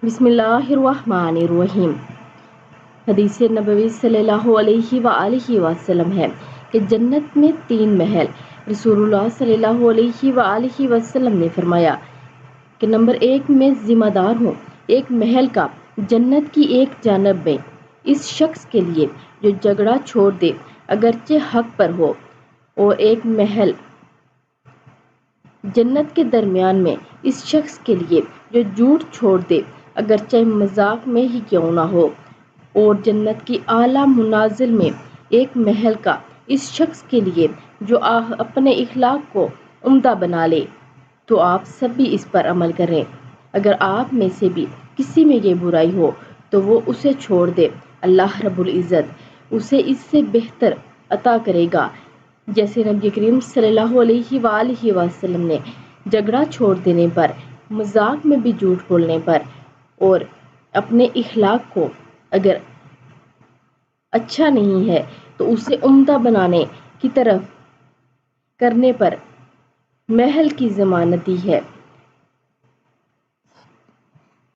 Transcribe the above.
بسم اللہ الرحمن الرحیم۔ حدیث نبوی صلی اللہ علیہ وآلہ وسلم ہے کہ جنت میں 3 محل۔ رسول اللہ صلی اللہ علیہ وآلہ وسلم نے فرمایا کہ نمبر 1 میں ذمہ دار ہوں ایک محل کا جنت کی ایک جانب میں اس شخص کے لیے جو جھگڑا چھوڑ دے اگرچہ حق پر ہو، اور ایک محل جنت کے درمیان میں اس شخص کے لیے جو جھوٹ چھوڑ دے اگرچہ مذاق میں ہی کیوں نہ ہو، اور جنت کی اعلیٰ منازل میں ایک محل کا اس شخص کے لیے جو اپنے اخلاق کو عمدہ بنا لے۔ تو آپ سب بھی اس پر عمل کریں۔ اگر آپ میں سے بھی کسی میں یہ برائی ہو تو وہ اسے چھوڑ دے، اللہ رب العزت اسے اس سے بہتر عطا کرے گا۔ جیسے نبی کریم صلی اللہ علیہ وآلہ وسلم نے جھگڑا چھوڑ دینے پر، مذاق میں بھی جھوٹ بولنے پر، اور اپنے اخلاق کو اگر اچھا نہیں ہے تو اسے عمدہ بنانے کی طرف کرنے پر محل کی ضمانت دی ہے۔